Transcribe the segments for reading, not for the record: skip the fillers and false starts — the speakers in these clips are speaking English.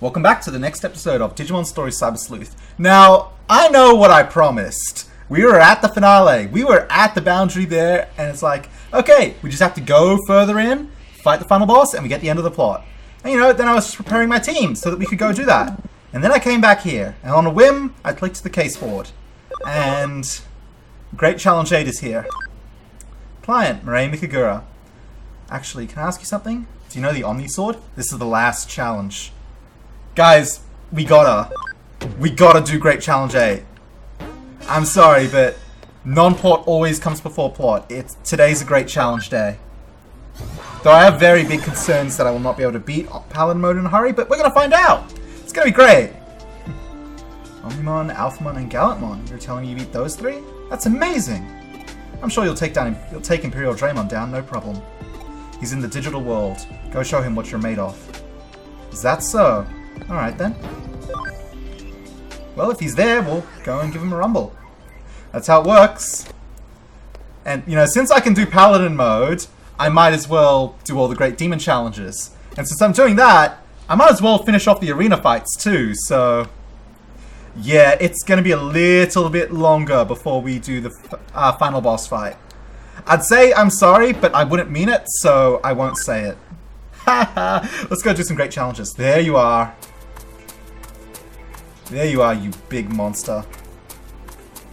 Welcome back to the next episode of Digimon Story Cyber Sleuth. Now, I know what I promised. We were at the finale. We were at the boundary there, and it's like, okay, we just have to go further in, fight the final boss, and we get the end of the plot. And then I was just preparing my team so that we could go do that. And then I came back here, and on a whim, I clicked the case board. And Great Challenge 8 is here. Client, Mirai Mikagura. Actually, can I ask you something? Do you know the Omni Sword? This is the last challenge. Guys, we gotta do Great Challenge 8. I'm sorry, but non-plot always comes before plot. Today's a great challenge day. Though I have very big concerns that I will not be able to beat Paladin mode in a hurry, but we're gonna find out. It's gonna be great. Omnimon, Alphamon, and Gallantmon. You're telling me you beat those three? That's amazing. I'm sure you'll take Imperialdramon down, no problem. He's in the digital world. Go show him what you're made of. Is that so? Alright then. Well, if he's there, we'll go and give him a rumble. That's how it works. And, since I can do Paladin mode, I might as well do all the great demon challenges. And since I'm doing that, I might as well finish off the arena fights too, so... yeah, it's gonna be a little bit longer before we do the final boss fight. I'd say I'm sorry, but I wouldn't mean it, so I won't say it. Haha! Let's go do some great challenges. There you are. There you are, you big monster.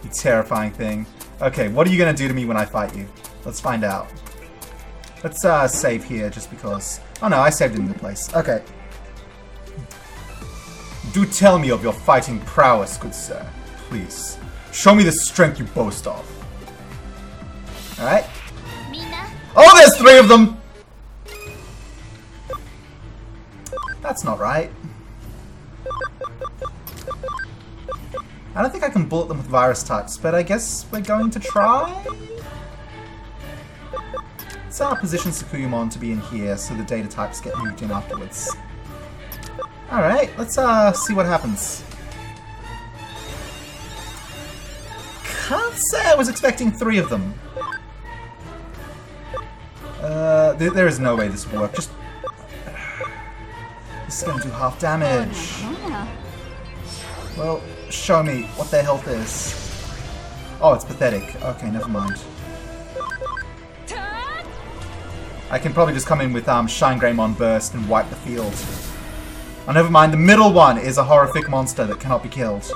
You terrifying thing. Okay, what are you gonna do to me when I fight you? Let's find out. Let's save here, just because... oh no, I saved it in the place. Okay. Do tell me of your fighting prowess, good sir. Please. Show me the strength you boast of. Alright. Oh, there's three of them! That's not right. I don't think I can bullet them with virus types, but I guess we're going to try? Let's position Sakuyamon to be in here so the data types get moved in afterwards. Alright, let's see what happens. Can't say I was expecting three of them. There is no way this will work. Just... this is gonna do half damage. Well, show me what their health is. Oh, it's pathetic. Okay, never mind. I can probably just come in with Shine Greymon Burst and wipe the field. Oh, never mind. The middle one is a horrific monster that cannot be killed.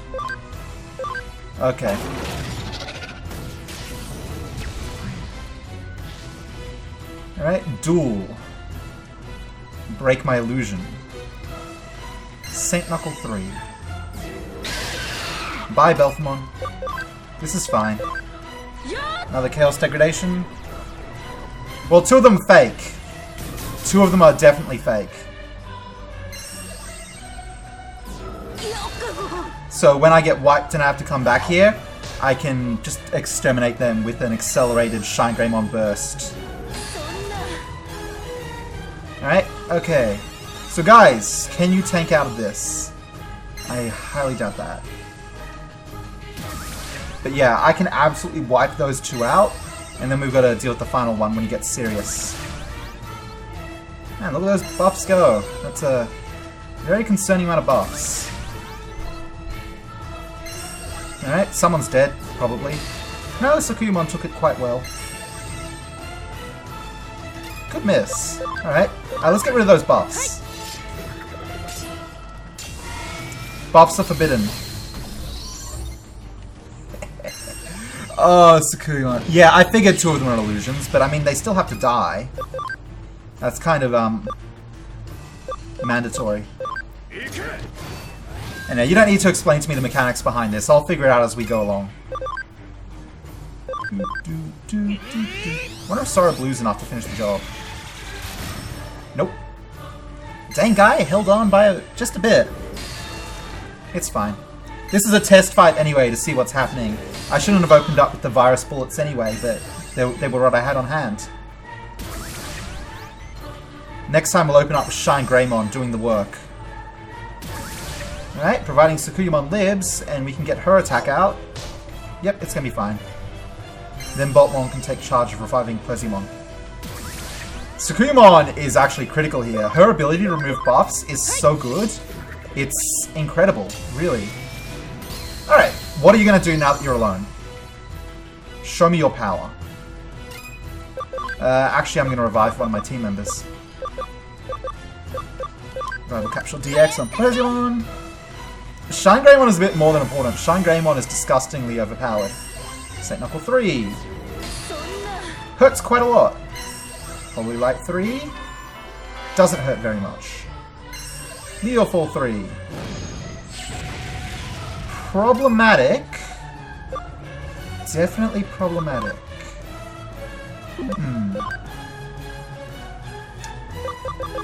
Okay. Alright, duel. Break my illusion. Saint Knuckle 3. Bye, Belphamon. This is fine. Another Chaos Degradation. Well, two of them fake. Two of them are definitely fake. So when I get wiped and I have to come back here, I can just exterminate them with an accelerated Shine Greymon Burst. Alright, okay. So guys, can you tank out of this? I highly doubt that. But yeah, I can absolutely wipe those two out, and then we've got to deal with the final one when he gets serious. Man, look at those buffs go. That's a very concerning amount of buffs. Alright, someone's dead, probably. No, Sakuyamon took it quite well. Good miss. Alright, let's get rid of those buffs. Buffs are forbidden. Oh, Sakuyamon. Yeah, I figured two of them are illusions, but I mean, they still have to die. That's kind of, mandatory. And you don't need to explain to me the mechanics behind this. I'll figure it out as we go along. Wonder if Sora Blue's enough to finish the job. Nope. Dang guy held on by just a bit. It's fine. This is a test fight anyway to see what's happening. I shouldn't have opened up with the virus bullets anyway, but they were what I had on hand. Next time we'll open up with Shine Greymon doing the work. Alright, providing Sakuyamon lives, and we can get her attack out. Yep, it's gonna be fine. Then Boltmon can take charge of reviving Plezimon. Sakuyamon is actually critical here. Her ability to remove buffs is so good. It's incredible, really. Alright, what are you going to do now that you're alone? Show me your power. Actually, I'm going to revive one of my team members. Rival Capsule DX on Plezion. Shine Greymon is a bit more than important. Shine Greymon is disgustingly overpowered. Saint Knuckle 3. Hurts quite a lot. Holy Light 3. Doesn't hurt very much. Meteor Fall 3. Problematic. Definitely problematic.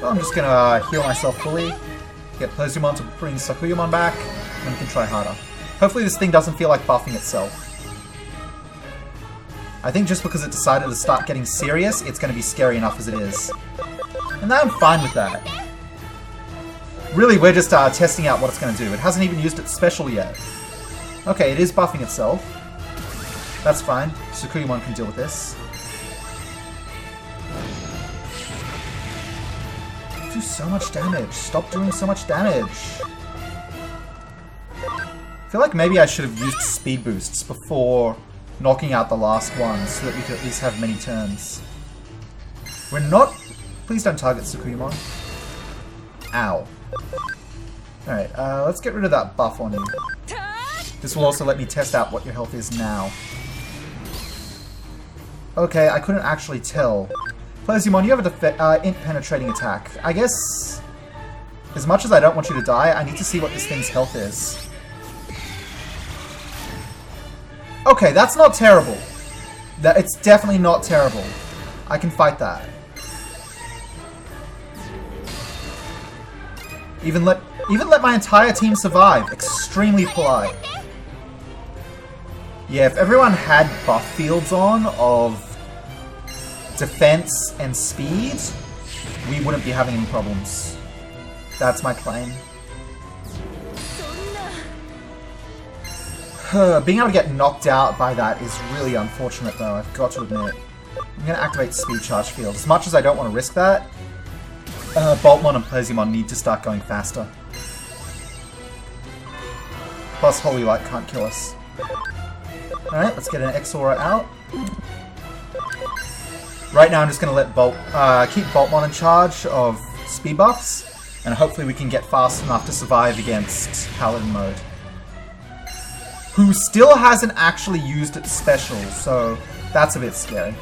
Well, I'm just gonna heal myself fully. Get Plezion to bring Sakuyamon back, and we can try harder. Hopefully this thing doesn't feel like buffing itself. I think just because it decided to start getting serious, it's going to be scary enough as it is. And I'm fine with that. Really, we're just testing out what it's going to do. It hasn't even used its special yet. Okay, it is buffing itself. That's fine. Sakuyamon can deal with this. You do so much damage. Stop doing so much damage. I feel like maybe I should have used speed boosts before knocking out the last one so that we could at least have many turns. We're not... Please don't target Sakuyamon. Ow. Alright, let's get rid of that buff on you. This will also let me test out what your health is now. Okay, I couldn't actually tell. Plezion, you have a int penetrating attack. I guess, as much as I don't want you to die, I need to see what this thing's health is. Okay, that's not terrible. It's definitely not terrible. I can fight that. Even let my entire team survive. Extremely polite. Yeah, if everyone had buff fields on of defense and speed, we wouldn't be having any problems. That's my claim. Being able to get knocked out by that is really unfortunate though, I've got to admit. I'm going to activate Speed Charge Field. As much as I don't want to risk that, Boltmon and Plezion need to start going faster. Plus Holy Light can't kill us. Alright, let's get an X-Aura out. Right now I'm just going to let keep Boltmon in charge of speed buffs, and hopefully we can get fast enough to survive against Paladin mode. Who still hasn't actually used its special, so that's a bit scary.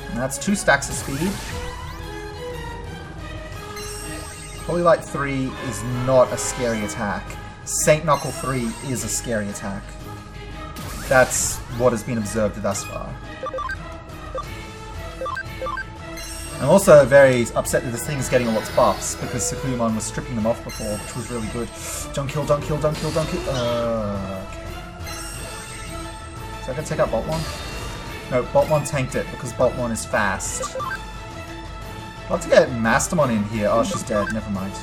And that's 2 stacks of speed. Holy Light 3 is not a scary attack. Saint Knuckle 3 is a scary attack. That's what has been observed thus far. I'm also very upset that this thing is getting all its buffs, because Sakuyamon was stripping them off before, which was really good. Don't kill, don't kill, don't kill, don't kill. Okay. So I can take out Boltmon? No, Boltmon tanked it, because Boltmon is fast. I'd love to get Mastermon in here. Oh, she's dead. Never mind.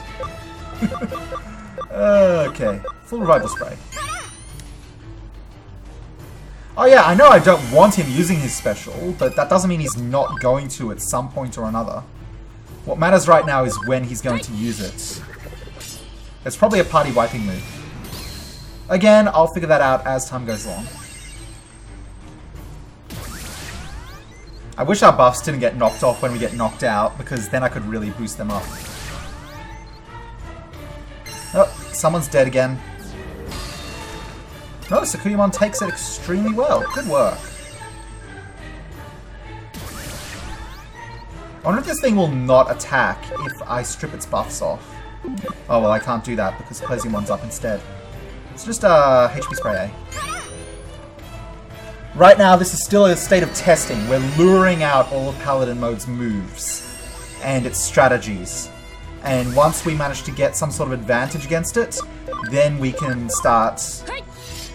Okay. Full Revival Spray. Oh yeah, I know I don't want him using his special, but that doesn't mean he's not going to at some point or another. What matters right now is when he's going to use it. It's probably a party wiping move. Again, I'll figure that out as time goes along. I wish our buffs didn't get knocked off when we get knocked out, because then I could really boost them up. Oh, someone's dead again. No, Sakuyamon takes it extremely well. Good work. I wonder if this thing will not attack if I strip its buffs off. Oh, well, I can't do that because Pleziomon's up instead. It's just HP Spray A. Right now, this is still a state of testing. We're luring out all of Paladin Mode's moves and its strategies. And once we manage to get some sort of advantage against it, then we can start...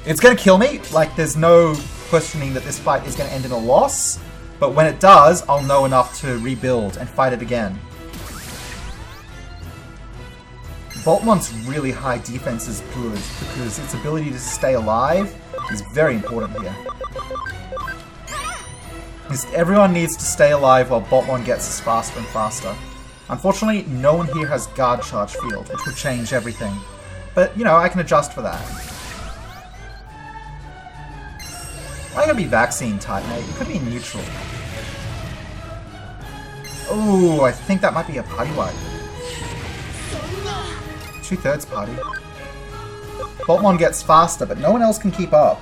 It's going to kill me. Like, there's no questioning that this fight is going to end in a loss. But when it does, I'll know enough to rebuild and fight it again. Boltmon's really high defense is good because its ability to stay alive is very important here. Everyone needs to stay alive while Boltmon gets faster and faster. Unfortunately, no one here has guard charge field, which would change everything. But, you know, I can adjust for that. Why gotta be vaccine type, mate? It could be neutral. Ooh, I think that might be a party wipe. 2/3 party. Boltmon gets faster, but no one else can keep up.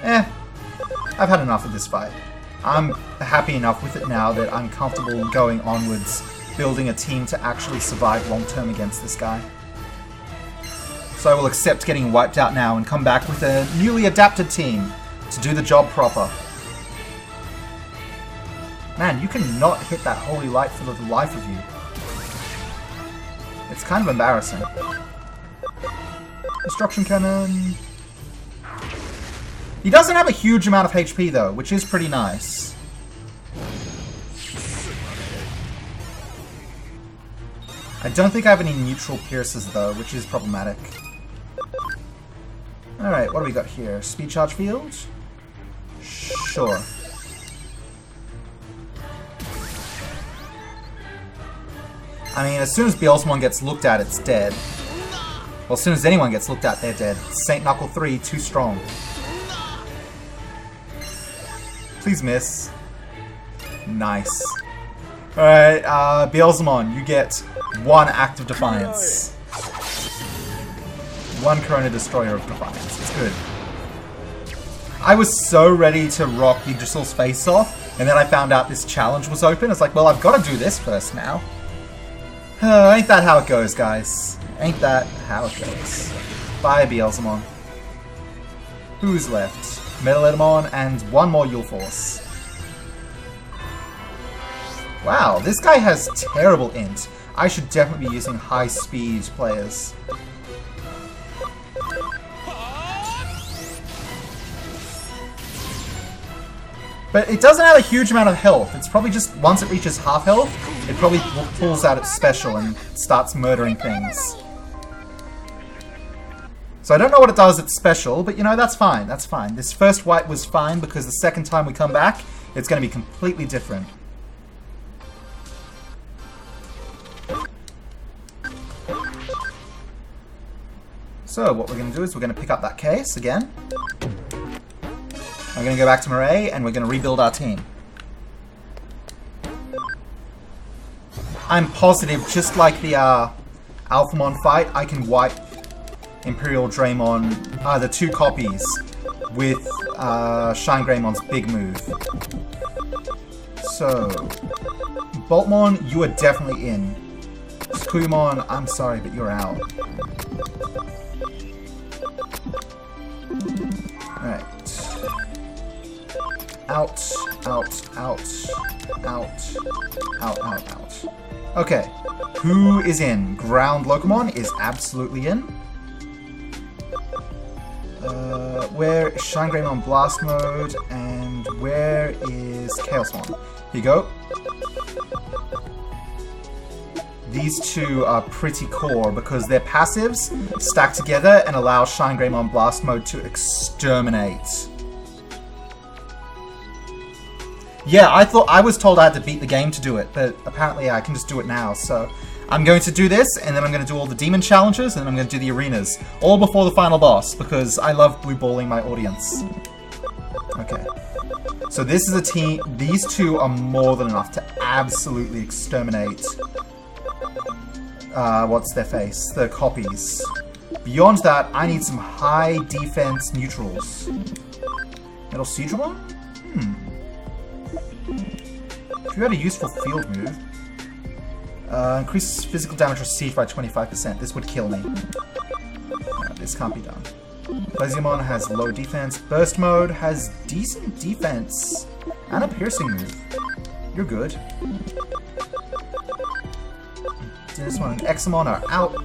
I've had enough of this fight. I'm happy enough with it now that I'm comfortable going onwards, building a team to actually survive long-term against this guy. So I will accept getting wiped out now and come back with a newly adapted team to do the job proper. Man, you cannot hit that holy light for the life of you. It's kind of embarrassing. Destruction Cannon. He doesn't have a huge amount of HP though, which is pretty nice. I don't think I have any neutral pierces though, which is problematic. Alright, what do we got here? Speed charge field? Sure. I mean, as soon as Beelzemon gets looked at, it's dead. Well, as soon as anyone gets looked at, they're dead. Saint Knuckle 3, too strong. Please miss. Nice. Alright, Beelzemon, you get 1 Act of Defiance. 1 Corona Destroyer of Defiance. It's good. I was so ready to rock Yggdrasil's face off, and then I found out this challenge was open. It's like, well, I've got to do this first now. Ain't that how it goes, guys? Ain't that how it goes? Bye, Beelzemon. Who's left? Imperialdramon and 1 more Yule Force. Wow, this guy has terrible int. I should definitely be using high speed players. But it doesn't have a huge amount of health. It's probably just, once it reaches half health, it probably pulls out its special and starts murdering things. So I don't know what it does at special, but you know, that's fine, that's fine. This first wipe was fine because the second time we come back, it's going to be completely different. So what we're going to do is we're going to pick up that case again. We're going to go back to Murray, and we're going to rebuild our team. I'm positive, just like the Alphamon fight, I can wipe Imperialdramon, the 2 copies, with Shine Greymon's big move. So, Boltmon, you are definitely in. Squamon, I'm sorry, but you're out. Alright. Out, out, out, out, out, out, out. Okay, who is in? Ground Locomon is absolutely in. Where is Shine Greymon Blast Mode, and where is Chaosmon? Here you go. These 2 are pretty core because their passives stack together and allow Shine Greymon Blast Mode to exterminate. Yeah, I was told I had to beat the game to do it, but apparently I can just do it now, so I'm going to do this, and then I'm going to do all the demon challenges, and then I'm going to do the arenas, all before the final boss, because I love blue balling my audience. Okay. So this is a team, these 2 are more than enough to absolutely exterminate, what's their face? The copies. Beyond that, I need some high defense neutrals. Metal Siegedramon? If you had a useful field move, increase physical damage received by 25%. This would kill me. This can't be done. Leziamon has low defense. Burst Mode has decent defense and a piercing move. You're good. This one and Examon are out.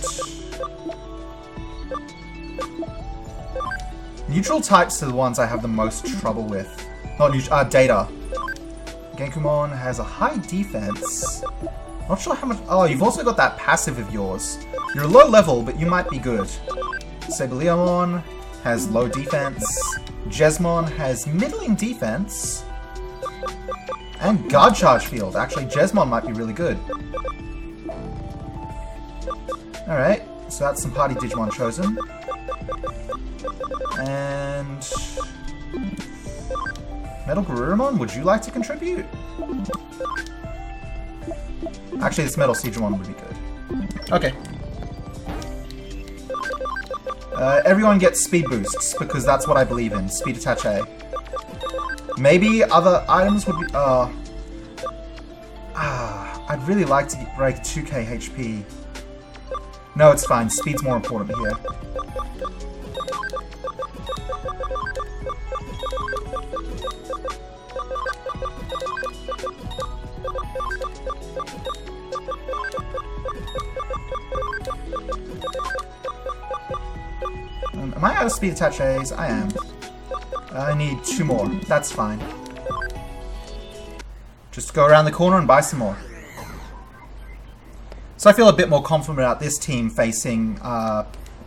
Neutral types are the ones I have the most trouble with. Not neutral, Data. Genkumon has a high defense. Not sure how much. Oh, you've also got that passive of yours. You're low level, but you might be good. Sableamon has low defense. Jesmon has middling defense. And Guard Charge Field. Actually, Jesmon might be really good. Alright, so that's some party Digimon chosen. And... Metal Garurumon, would you like to contribute? Actually, this Metal Siegramon would be good. Okay. Everyone gets speed boosts, because that's what I believe in. Speed attach A. Maybe other items would be... I'd really like to break 2k HP. No, it's fine. Speed's more important here. Am I out of speed attach A's? I am. I need 2 more. That's fine. Just go around the corner and buy some more. So I feel a bit more confident about this team facing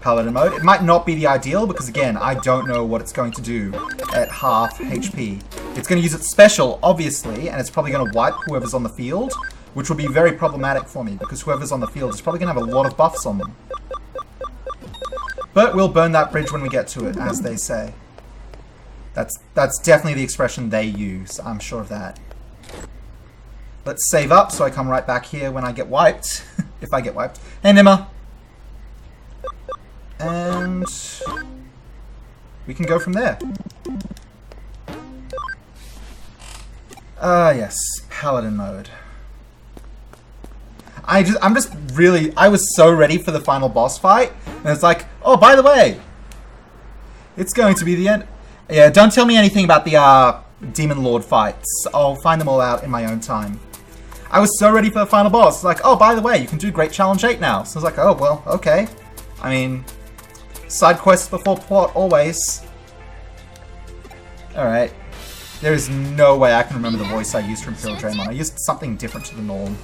Paladin mode. It might not be the ideal because, again, I don't know what it's going to do at half HP. It's going to use its special, obviously, and it's probably going to wipe whoever's on the field, which will be very problematic for me because whoever's on the field is probably going to have a lot of buffs on them. But we'll burn that bridge when we get to it, as they say. That's definitely the expression they use. I'm sure of that. Let's save up so I come right back here when I get wiped. If I get wiped. Hey, Nima. And we can go from there. Yes, Paladin mode. I was so ready for the final boss fight, and it's like, oh, by the way, it's going to be the end. Yeah, don't tell me anything about the Demon Lord fights. I'll find them all out in my own time. I was so ready for the final boss. It's like, oh, by the way, you can do Great Challenge 8 now. So I was like, oh, well, okay. I mean, side quests before plot, always. Alright. There is no way I can remember the voice I used for Imperialdramon. I used something different to the norm.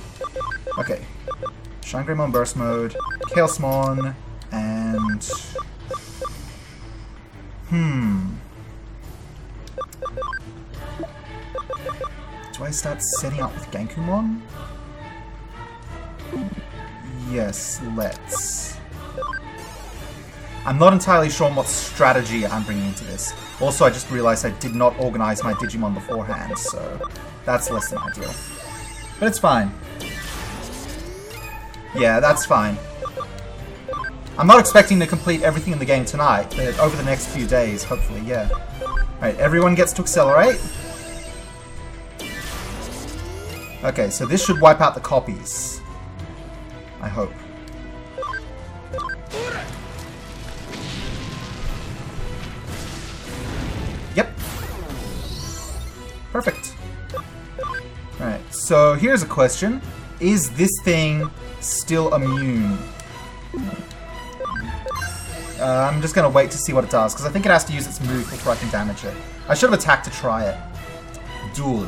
Okay. Shine Greymon Burst Mode, Chaosmon, and... Do I start setting up with Genkumon? Yes, let's. I'm not entirely sure on what strategy I'm bringing into this. Also, I just realized I did not organize my Digimon beforehand, so that's less than ideal. But it's fine. Yeah, that's fine. I'm not expecting to complete everything in the game tonight, but over the next few days, hopefully, yeah. Alright, everyone gets to accelerate. Okay, so this should wipe out the copies. I hope. Yep. Perfect. Alright, so here's a question. Is this thing still immune? I'm just going to wait to see what it does, because I think it has to use its move before I can damage it. I should have attacked to try it. Duel.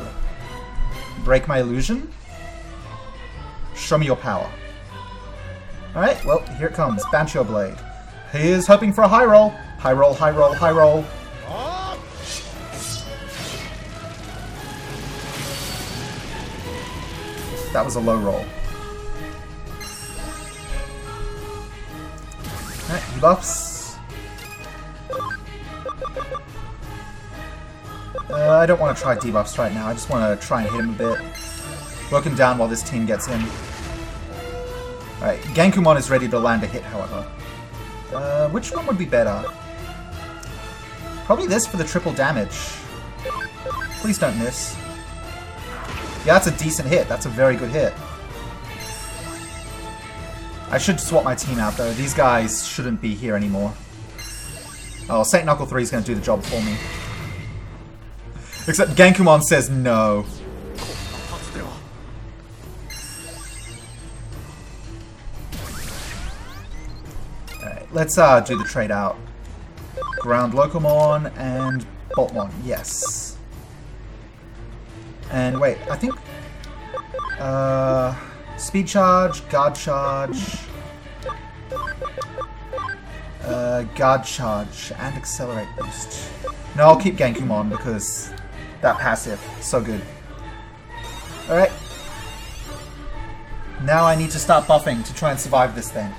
Break my illusion. Show me your power. Alright, well, here it comes. Bancho Blade. He is hoping for a high roll. High roll, high roll, high roll. That was a low roll. Alright, debuffs. I don't want to try debuffs right now. I just want to try and hit him a bit. Work him down while this team gets in. Alright, Genkumon is ready to land a hit, however. Which one would be better? Probably this for the triple damage. Please don't miss. Yeah, that's a decent hit. That's a very good hit. I should swap my team out, though. These guys shouldn't be here anymore. Oh, St. Knuckle 3 is going to do the job for me. Except Genkumon says no. Alright, let's do the trade out. Ground Locomon and Boltmon, yes. And wait, I think... Speed Charge, Guard Charge... Guard Charge, and Accelerate Boost. No, I'll keep Genkumon because that passive, so good. Alright. Now I need to start buffing to try and survive this thing.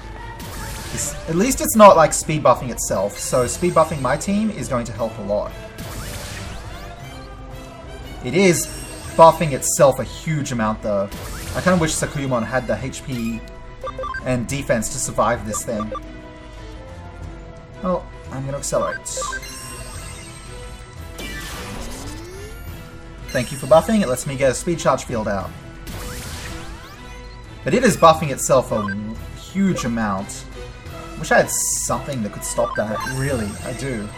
At least it's not like speed buffing itself, so speed buffing my team is going to help a lot. It is buffing itself a huge amount though. I kind of wish Sakuyamon had the HP and defense to survive this thing. Well, I'm going to accelerate. Thank you for buffing, it lets me get a speed charge field out. But it is buffing itself a huge amount. Wish I had something that could stop that, really, I do.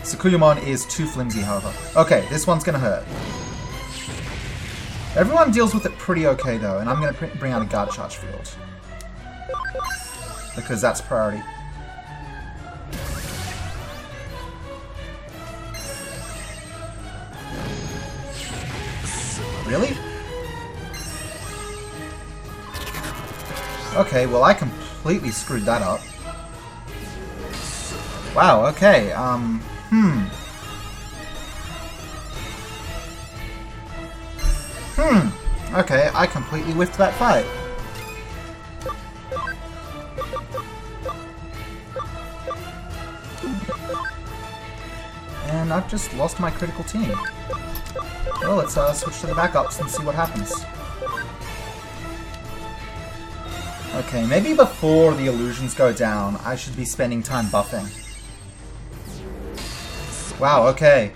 Sakuyamon is too flimsy, however. Okay, this one's gonna hurt. Everyone deals with it pretty okay though, and I'm gonna bring out a guard charge field. Because that's priority. Really? Okay, well I completely screwed that up. Wow, okay, okay, I completely whiffed that fight. And I've just lost my critical team. Well, let's switch to the backups and see what happens. Okay, maybe before the illusions go down, I should be spending time buffing. Wow, okay.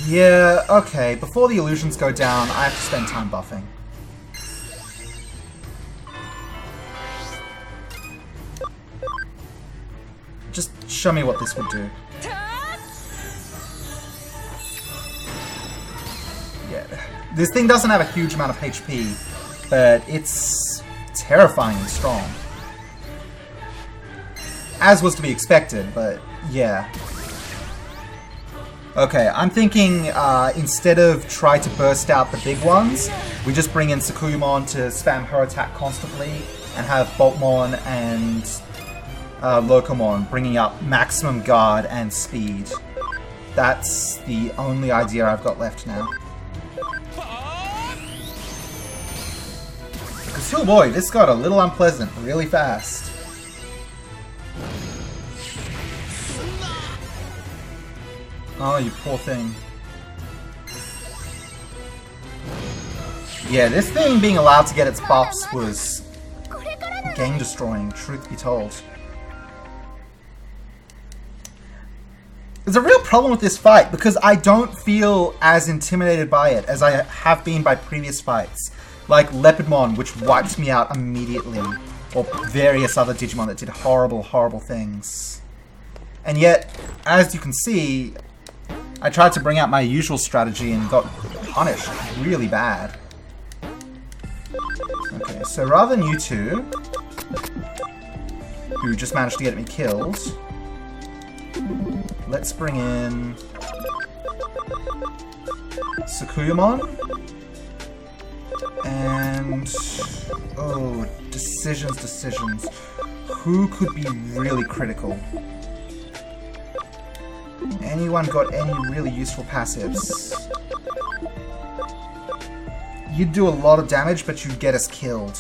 Yeah, okay, before the illusions go down, I have to spend time buffing. Just show me what this would do. Yeah, this thing doesn't have a huge amount of HP, but it's terrifyingly strong. As was to be expected, but yeah. Okay, I'm thinking instead of try to burst out the big ones, we just bring in Sakuyamon to spam her attack constantly and have Boltmon and Locomon bringing up maximum guard and speed. That's the only idea I've got left now. Because, oh boy, this got a little unpleasant really fast. Oh, you poor thing. Yeah, this thing being allowed to get its buffs was game-destroying, truth be told. There's a real problem with this fight, because I don't feel as intimidated by it as I have been by previous fights. Like Leopardmon, which wiped me out immediately. Or various other Digimon that did horrible, horrible things. And yet, as you can see, I tried to bring out my usual strategy and got punished really bad. Okay, so rather than you two, who just managed to get me killed, let's bring in Sakuyamon. And... oh, decisions. Who could be really critical? Anyone got any really useful passives? You'd do a lot of damage, but you'd get us killed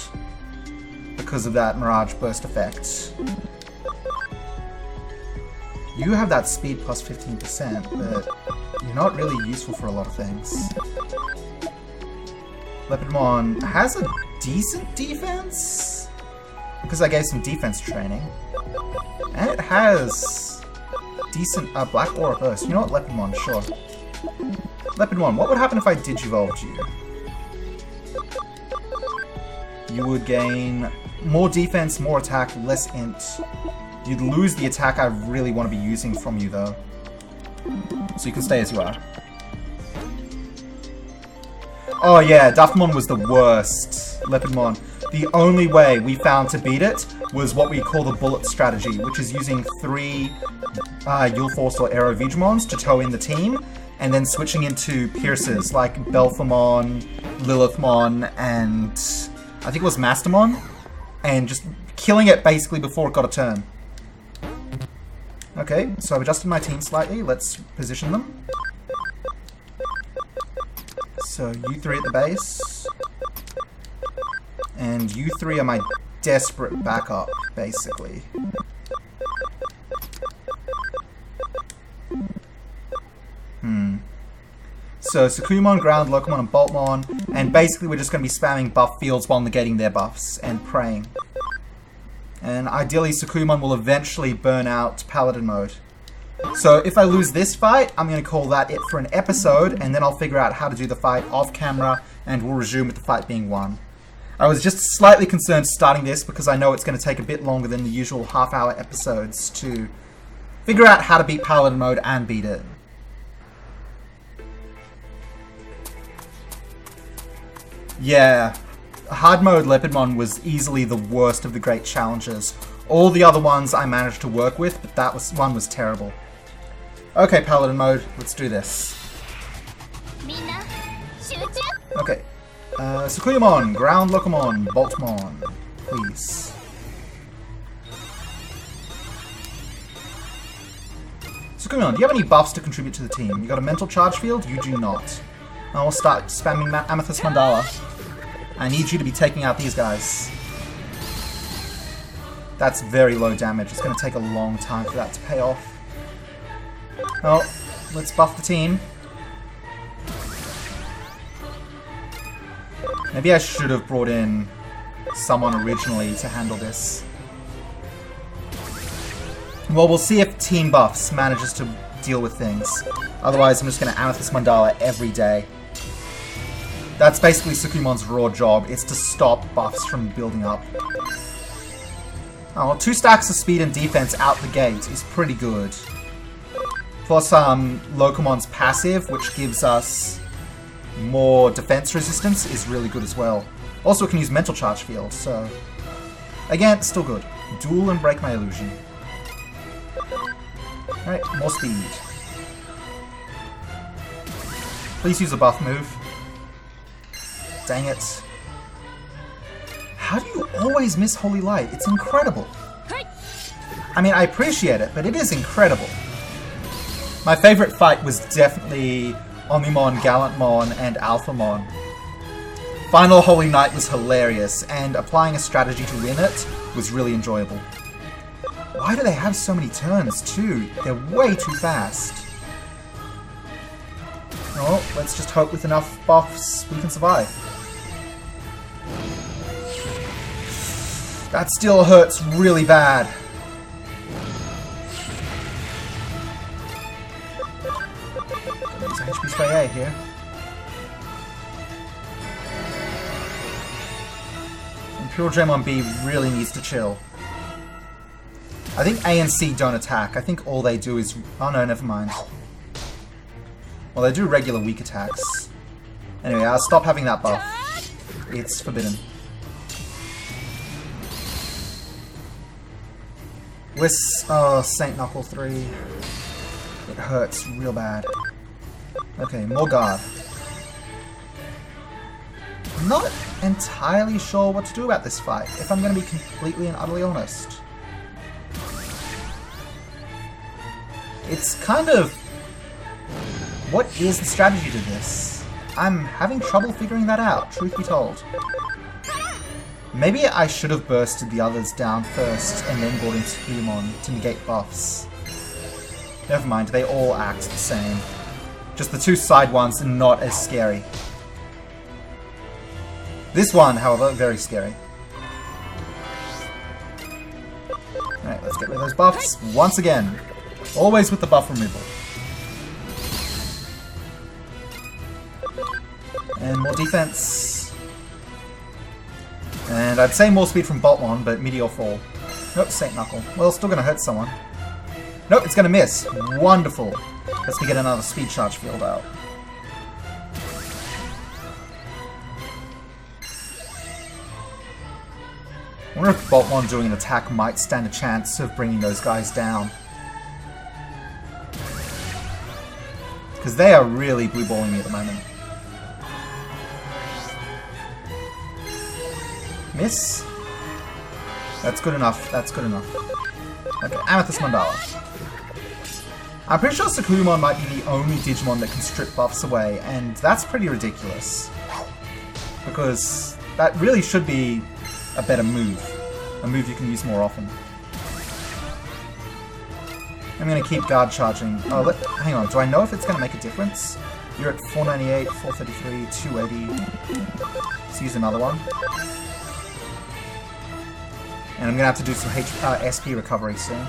because of that Mirage Burst effect. You have that speed plus 15%, but you're not really useful for a lot of things. Leopardmon has a decent defense, because I gave some defense training. And it has decent Black Aura Burst. You know what, Leopardmon, sure. Leopardmon, what would happen if I Digivolved you? You would gain more defense, more attack, less int. You'd lose the attack I really want to be using from you, though. So you can stay as you are. Oh yeah, Duffmon was the worst. Leopardmon. The only way we found to beat it was what we call the bullet strategy, which is using 3 Yule Force or Aero Vigimons to tow in the team, and then switching into Pierces like Belphamon, Lilithmon, and I think it was Mastermon, and just killing it basically before it got a turn. Okay, so I've adjusted my team slightly. Let's position them. So you three at the base. And you three are my desperate backup, basically. So Sukumon, Ground, Locomon, and Boltmon, and basically we're just going to be spamming buff fields while negating their buffs and praying. And ideally Sukumon will eventually burn out Paladin mode. So if I lose this fight, I'm going to call that it for an episode, and then I'll figure out how to do the fight off camera, and we'll resume with the fight being won. I was just slightly concerned starting this because I know it's going to take a bit longer than the usual half-hour episodes to figure out how to beat Paladin mode and beat it. Yeah, hard mode Leopardmon was easily the worst of the great challenges. All the other ones I managed to work with, but that one was terrible. Okay, Paladin mode, let's do this. Okay, Sukuyamon, Ground Locomon, Boltmon, please. Sukuyamon, do you have any buffs to contribute to the team? You got a mental charge field? You do not. I will start spamming Amethyst Mandala. I need you to be taking out these guys. That's very low damage. It's going to take a long time for that to pay off. Oh, let's buff the team. Maybe I should have brought in someone originally to handle this. Well, we'll see if Team Buffs manages to deal with things. Otherwise, I'm just going to Amethyst Mandala every day. That's basically Sukumon's raw job. It's to stop buffs from building up. Oh, 2 stacks of speed and defense out the gate is pretty good. Plus, Locomon's passive, which gives us more defense resistance, is really good as well. Also, it can use mental charge field, so... Again, still good. Duel and break my illusion. Alright, more speed. Please use a buff move. Dang it. How do you always miss Holy Light? It's incredible. I mean, I appreciate it, but it is incredible. My favorite fight was definitely Omimon, Gallantmon, and Alphamon. Final Holy Knight was hilarious, and applying a strategy to win it was really enjoyable. Why do they have so many turns, too? They're way too fast. Oh, let's just hope with enough buffs we can survive. That still hurts really bad. Use HP spray A here. Imperialdramon B really needs to chill. I think A and C don't attack. I think all they do is... Oh no, never mind. Well, they do regular weak attacks. Anyway, I'll stop having that buff. It's forbidden. Oh, Saint Knuckle 3. It hurts real bad. Okay, more guard. I'm not entirely sure what to do about this fight, if I'm going to be completely and utterly honest. It's kind of... What is the strategy to this? I'm having trouble figuring that out, truth be told. Maybe I should have bursted the others down first and then brought in Sukuyamon to negate buffs. Never mind, they all act the same. Just the 2 side ones are not as scary. This one, however, very scary. Alright, let's get rid of those buffs once again. Always with the buff removal. And more defense. And I'd say more speed from Boltmon, but Meteor Fall. Nope, Saint Knuckle. Well, still gonna hurt someone. Nope, it's gonna miss. Wonderful. Let's get another speed charge field out. I wonder if Boltmon doing an attack might stand a chance of bringing those guys down. Because they are really blue-balling me at the moment. Miss? That's good enough. That's good enough. Okay, Amethyst Mandala. I'm pretty sure Sukuumon might be the only Digimon that can strip buffs away, and that's pretty ridiculous. Because that really should be a better move. A move you can use more often. I'm going to keep guard charging. Oh, hang on. Do I know if it's going to make a difference? You're at 498, 433, 280. Let's use another one. And I'm going to have to do some SP recovery soon.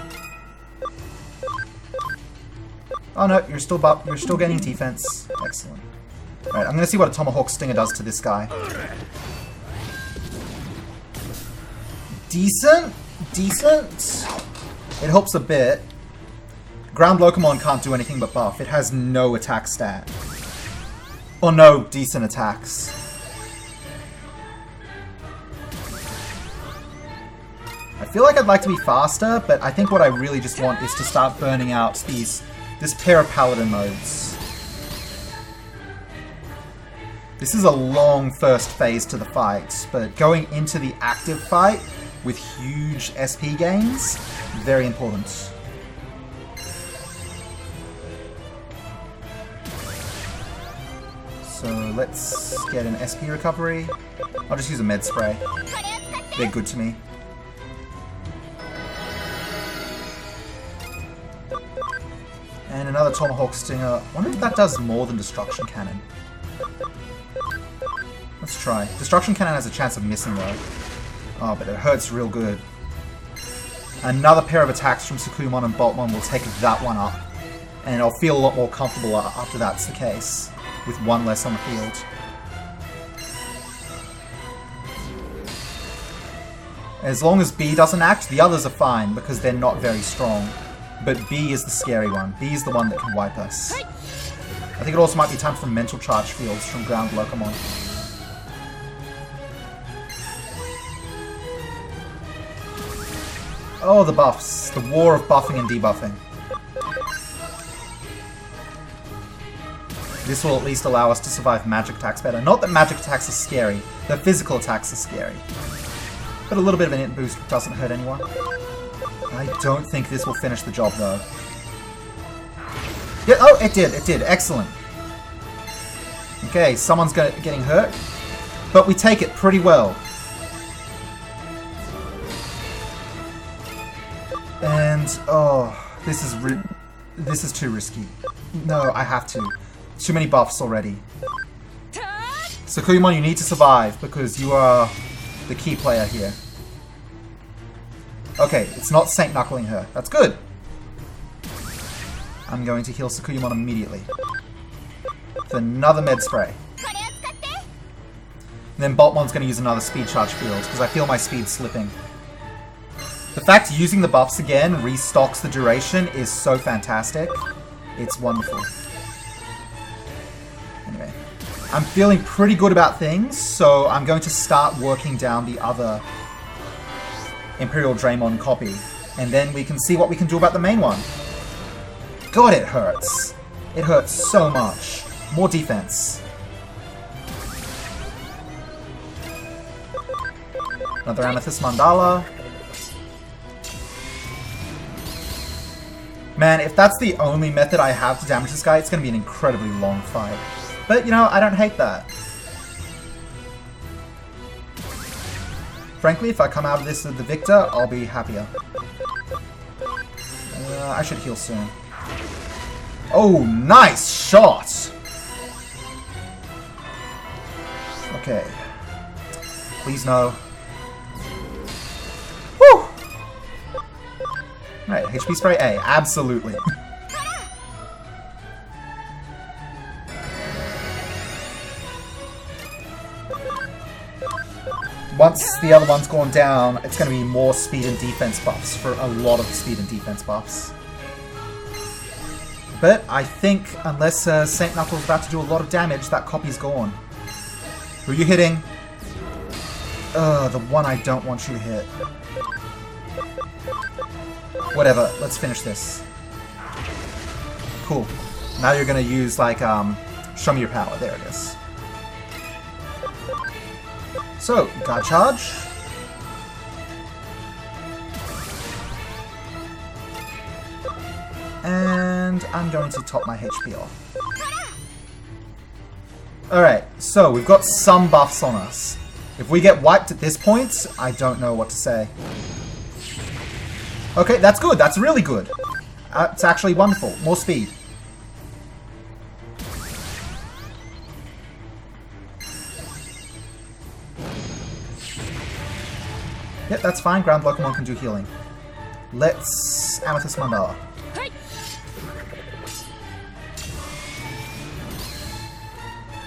Oh no, you're still gaining defense. Excellent. Right, I'm going to see what a Tomahawk Stinger does to this guy. Decent? Decent? It helps a bit. Ground Locomon can't do anything but buff. It has no attack stat. Or no decent attacks. I feel like I'd like to be faster, but I think what I really just want is to start burning out this pair of Paladin modes. This is a long first phase to the fight, but going into the active fight with huge SP gains, very important. So let's get an SP recovery. I'll just use a med spray. They're good to me. And another Tomahawk Stinger. I wonder if that does more than Destruction Cannon. Let's try. Destruction Cannon has a chance of missing though. Oh, but it hurts real good. Another pair of attacks from Sukuumon and Boltmon will take that one up. And I'll feel a lot more comfortable after that's the case. With one less on the field. As long as B doesn't act, the others are fine because they're not very strong. But B is the scary one. B is the one that can wipe us. I think it also might be time for mental charge fields from Ground Locomon. Oh, the buffs. The war of buffing and debuffing. This will at least allow us to survive magic attacks better. Not that magic attacks are scary, the physical attacks are scary. But a little bit of an int boost doesn't hurt anyone. I don't think this will finish the job though. Yeah, oh, it did, excellent. Okay, someone's getting hurt, but we take it pretty well. And, oh, this is too risky. No, I have to. Too many buffs already. Sukuumon, you need to survive because you are the key player here. Okay, it's not Saint Knuckling her. That's good. I'm going to heal Sukuumon immediately. With another med spray. And then Boltmon's going to use another speed charge field because I feel my speed slipping. The fact using the buffs again restocks the duration is so fantastic. It's wonderful. Anyway, I'm feeling pretty good about things, so I'm going to start working down the other Imperialdramon copy, and then we can see what we can do about the main one. God, it hurts. It hurts so much. More defense. Another Amethyst Mandala. Man, if that's the only method I have to damage this guy, it's going to be an incredibly long fight. But, you know, I don't hate that. Frankly, if I come out of this as the victor, I'll be happier. I should heal soon. Oh, nice shot! Okay. Please no. Woo! Right, HP spray A, absolutely. Once the other one's gone down, it's going to be more speed and defense buffs for a lot of the speed and defense buffs. But I think, unless St. Knuckles is about to do a lot of damage, that copy's gone. Who are you hitting? The one I don't want you to hit. Whatever, let's finish this. Cool. Now you're going to use, like, show me your power. There it is. So, guard charge. And I'm going to top my HP off. Alright, so we've got some buffs on us. If we get wiped at this point, I don't know what to say. Okay, that's good. That's really good. It's actually wonderful. More speed. Yep, that's fine. Ground Pokemon can do healing. Let's Amethyst Mandala.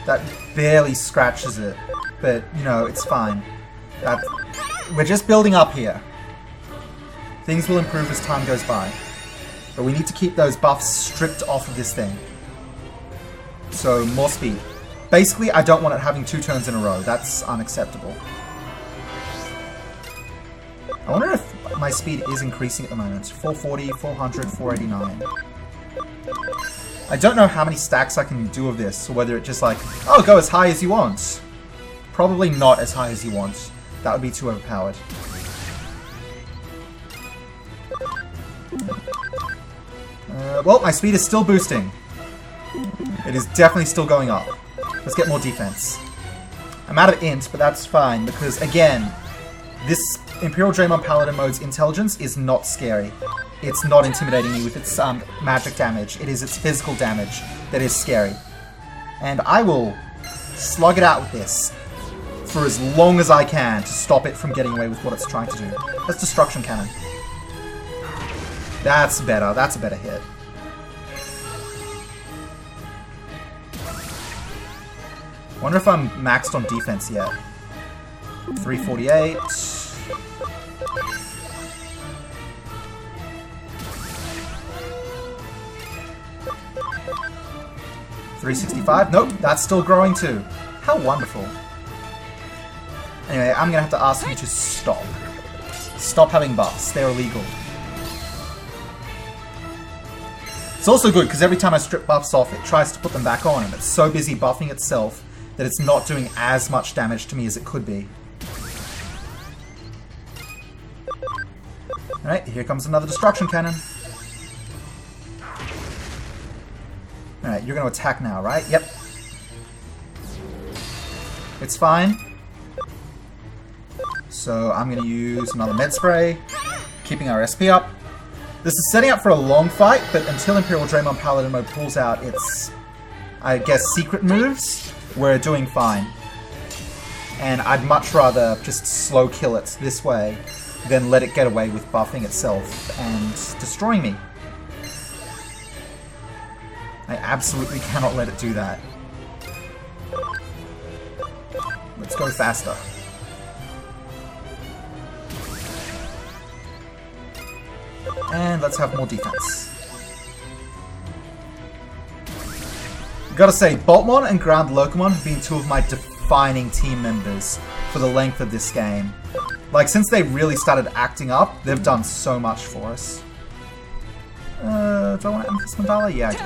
That barely scratches it, but, you know, it's fine. We're just building up here. Things will improve as time goes by. But we need to keep those buffs stripped off of this thing. So, more speed. Basically, I don't want it having 2 turns in a row. That's unacceptable. I wonder if my speed is increasing at the moment. 440, 400, 489. I don't know how many stacks I can do of this, or whether it just like, oh, go as high as you want. Probably not as high as you want. That would be too overpowered. Well, my speed is still boosting. It is definitely still going up. Let's get more defense. I'm out of int, but that's fine, because again, this Imperialdramon Paladin mode's intelligence is not scary. It's not intimidating me with its magic damage. It is its physical damage that is scary. And I will slug it out with this for as long as I can to stop it from getting away with what it's trying to do. That's Destruction Cannon. That's better. That's a better hit. Wonder if I'm maxed on defense yet. 348. 365. Nope, that's still growing too. How wonderful. Anyway, I'm gonna have to ask you to stop. Stop having buffs. They're illegal. It's also good because every time I strip buffs off, it tries to put them back on, and it's so busy buffing itself that it's not doing as much damage to me as it could be. Alright, here comes another Destruction Cannon. Alright, you're going to attack now, right? Yep. It's fine. So I'm going to use another Med Spray, keeping our SP up. This is setting up for a long fight, but until Imperialdramon Paladin mode pulls out its, I guess, secret moves, we're doing fine. And I'd much rather just slow kill it this way than let it get away with buffing itself and destroying me. I absolutely cannot let it do that. Let's go faster. And let's have more defense. Gotta say, Boltmon and Ground Locomon have been two of my defining team members for the length of this game. Like, since they really started acting up, they've done so much for us. Do I want to Amethyst Mandala? Yeah, I do.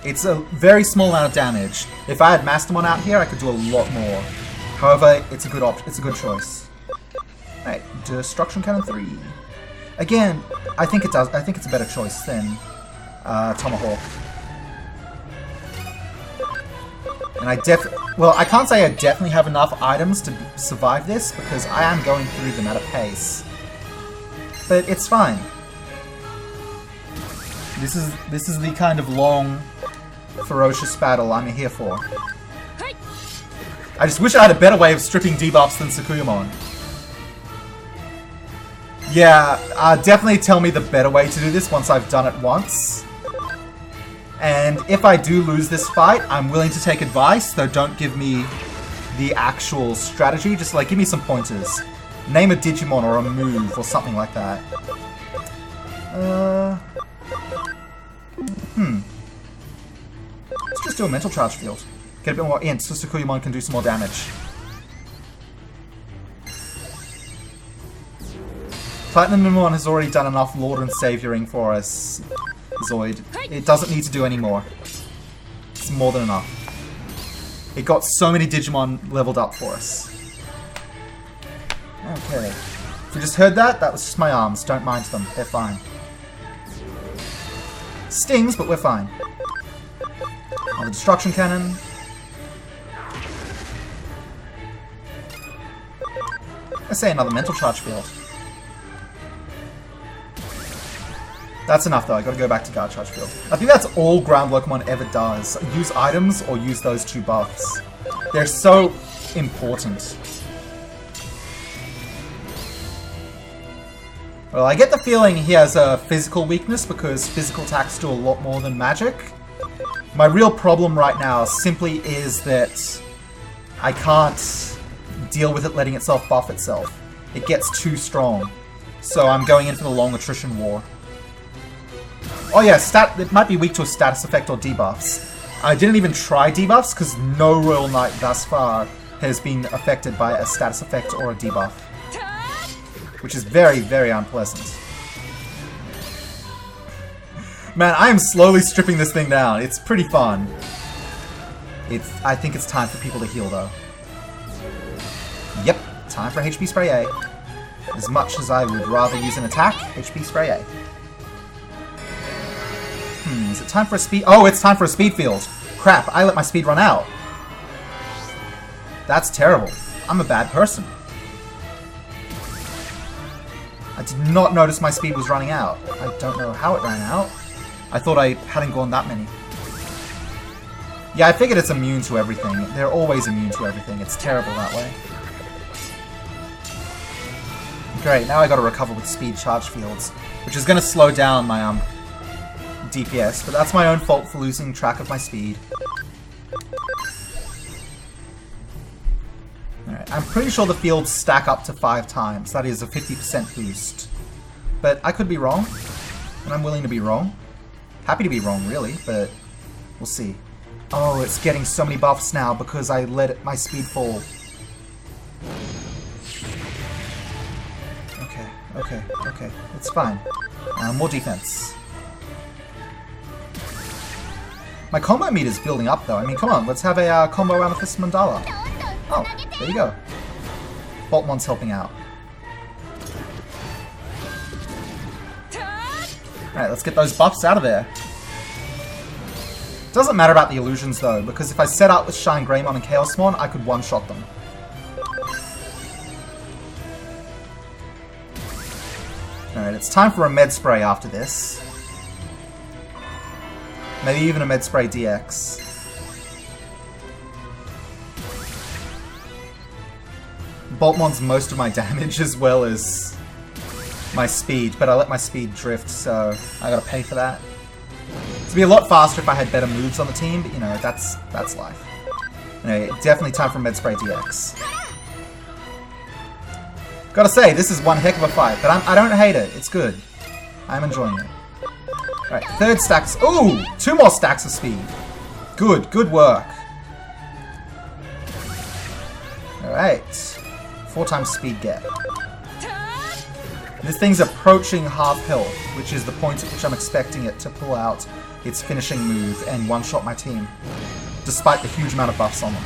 It's a very small amount of damage. If I had Mastermon out here, I could do a lot more. However, it's a good it's a good choice. Alright, Destruction Cannon 3. Again, I think it's a better choice than Tomahawk. And I can't say I definitely have enough items to survive this, because I am going through them at a pace. But it's fine. This is the kind of long, ferocious battle I'm here for. I just wish I had a better way of stripping debuffs than Sakuyamon. Yeah, definitely tell me the better way to do this once I've done it once. And if I do lose this fight, I'm willing to take advice, though don't give me the actual strategy, just like give me some pointers. Name a Digimon or a move or something like that. Let's just do a Mental Charge Field. Get a bit more int so Sakuyamon can do some more damage. Platinumon has already done enough Lord and Savioring for us, Zoid. It doesn't need to do any more. It's more than enough. It got so many Digimon leveled up for us. Okay. If you just heard that, that was just my arms. Don't mind them. They're fine. Stings, but we're fine. Another destruction cannon. I say another mental charge field. That's enough though, I gotta go back to guard charge field. I think that's all ground Pokemon ever does. Use items or use those two buffs. They're so important. Well, I get the feeling he has a physical weakness because physical attacks do a lot more than magic. My real problem right now simply is that I can't deal with it letting itself buff itself. It gets too strong. So I'm going in for the long attrition war. Oh yeah, it might be weak to a status effect or debuffs. I didn't even try debuffs because no Royal Knight thus far has been affected by a status effect or a debuff. Which is very, very unpleasant. Man, I am slowly stripping this thing down. It's pretty fun. I think it's time for people to heal though. Yep, time for HP Spray A. As much as I would rather use an attack, HP Spray A. Is it time for a speed? Oh, it's time for a speed field. Crap, I let my speed run out. That's terrible. I'm a bad person. I did not notice my speed was running out. I don't know how it ran out. I thought I hadn't gone that many. Yeah, I figured it's immune to everything. They're always immune to everything. It's terrible that way. Great, now I gotta recover with speed charge fields, which is gonna slow down my DPS, but that's my own fault for losing track of my speed. Alright, I'm pretty sure the fields stack up to 5 times. That is a 50% boost. But I could be wrong, and I'm willing to be wrong. Happy to be wrong, really, but we'll see. Oh, it's getting so many buffs now because I let my speed fall. Okay, it's fine. More defense. My combo meter is building up though. I mean, come on, let's have a combo Amethyst Mandala. Oh, there you go. Boltmon's helping out. Alright, let's get those buffs out of there. Doesn't matter about the illusions though, because if I set up with Shine Greymon and Chaosmon, I could one-shot them. Alright, it's time for a Med Spray after this. Maybe even a Med Spray DX. Boltmon's most of my damage as well as my speed, but I let my speed drift, so I gotta pay for that. It'd be a lot faster if I had better moves on the team, but you know, that's life. Anyway, definitely time for Med Spray DX. Gotta say, this is one heck of a fight, but I don't hate it. It's good. I'm enjoying it. Alright, third stacks. Ooh! 2 more stacks of speed. Good work. Alright. 4 times speed get. This thing's approaching half health, which is the point at which I'm expecting it to pull out its finishing move and one-shot my team, despite the huge amount of buffs on them.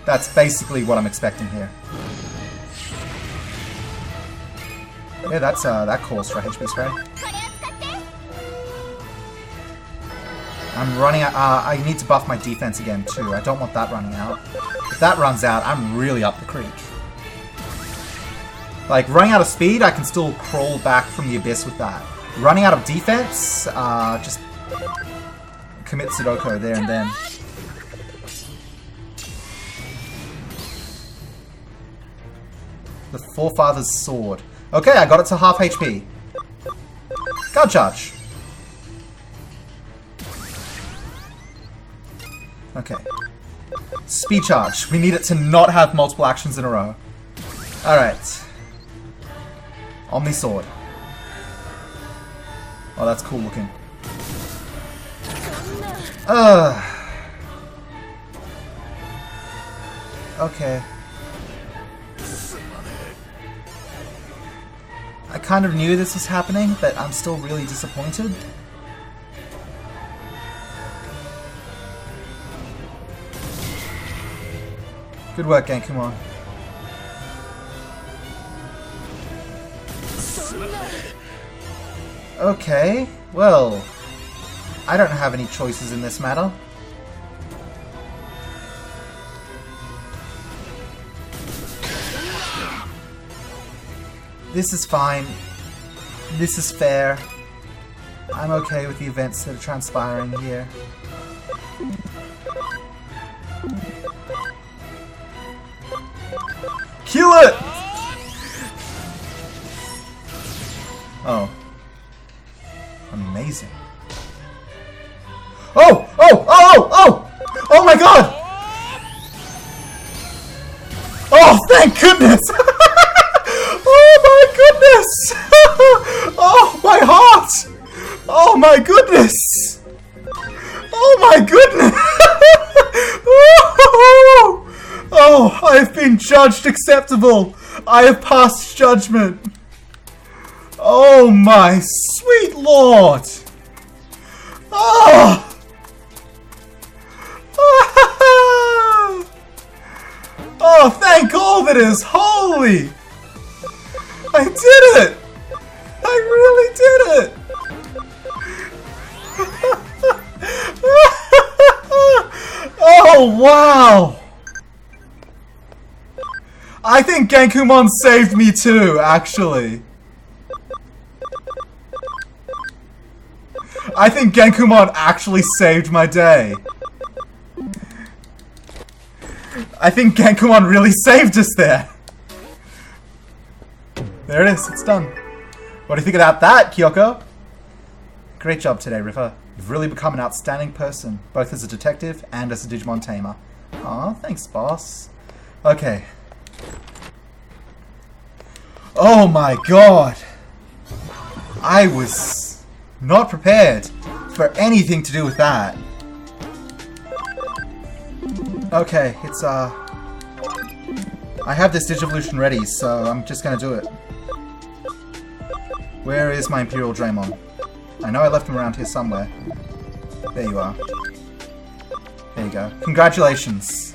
That's basically what I'm expecting here. Yeah, that calls for a HP spray. I'm running out. I need to buff my defense again too. I don't want that running out. If that runs out, I'm really up the creek. Like, running out of speed, I can still crawl back from the abyss with that. Running out of defense, just commit Sudoku there and then. The Forefather's Sword. Okay, I got it to half HP. Guard Charge. Okay. Speed Charge. We need it to not have multiple actions in a row. Alright. Omni Sword. Oh, that's cool looking. Okay. I kind of knew this was happening, but I'm still really disappointed. Good work, Genkumon. Okay, well, I don't have any choices in this matter. This is fine. This is fair. I'm okay with the events that are transpiring here. Kill it! Oh. Amazing. Oh! Oh! Oh! Oh! Oh my god! Oh, thank goodness! Oh my goodness! Oh, my heart! Oh my goodness! Oh my goodness! Oh, I have been judged acceptable! I have passed judgment! Oh my sweet lord! Oh! Oh, thank all that is holy! I did it! I really did it! Oh, wow! I think Genkumon saved me too, actually. I think Genkumon actually saved my day. I think Genkumon really saved us there. There it is, it's done. What do you think about that, Kyoko? Great job today, River. You've really become an outstanding person, both as a detective and as a Digimon tamer. Aw, thanks, boss. Okay. Oh my god! I was not prepared for anything to do with that. Okay, it's I have this Digivolution ready, so I'm just gonna do it. Where is my Imperialdramon? I know I left him around here somewhere. There you are. There you go. Congratulations!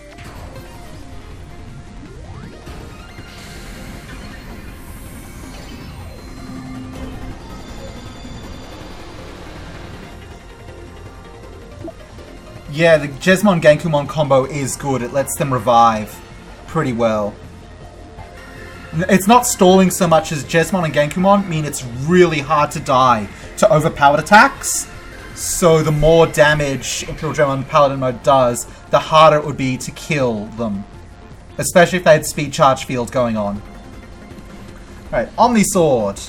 Yeah, the Jesmon Genkumon combo is good. It lets them revive pretty well. It's not stalling so much as Jesmon and Genkumon mean it's really hard to die to overpowered attacks. So the more damage Imperialdramon Paladin mode does, the harder it would be to kill them. Especially if they had speed charge field going on. Alright, Omni Sword.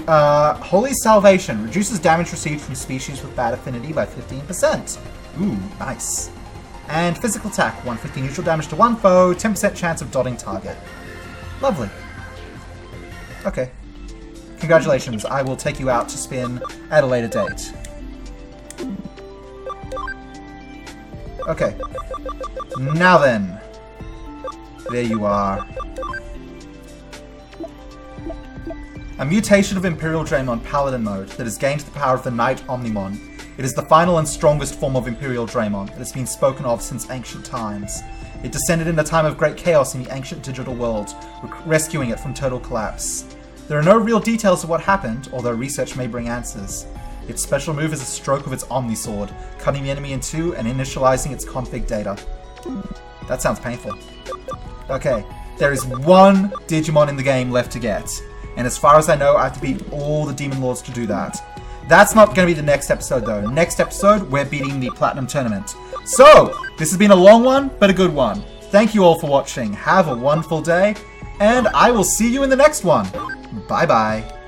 Holy Salvation. Reduces damage received from species with bad affinity by 15%. Ooh, nice. And Physical Attack. 150 neutral damage to one foe. 10% chance of dotting target. Lovely. Okay. Congratulations. I will take you out to spin at a later date. Okay. Now then. There you are. A mutation of Imperialdramon Paladin mode that has gained the power of the Knight Omnimon. It is the final and strongest form of Imperialdramon that has been spoken of since ancient times. It descended in a time of great chaos in the ancient digital world, rescuing it from total collapse. There are no real details of what happened, although research may bring answers. Its special move is a stroke of its Omni Sword, cutting the enemy in two and initializing its config data. That sounds painful. Okay, there is one Digimon in the game left to get. And as far as I know, I have to beat all the Demon Lords to do that. That's not going to be the next episode, though. Next episode, we're beating the Platinum Tournament. So, this has been a long one, but a good one. Thank you all for watching. Have a wonderful day, and I will see you in the next one. Bye-bye.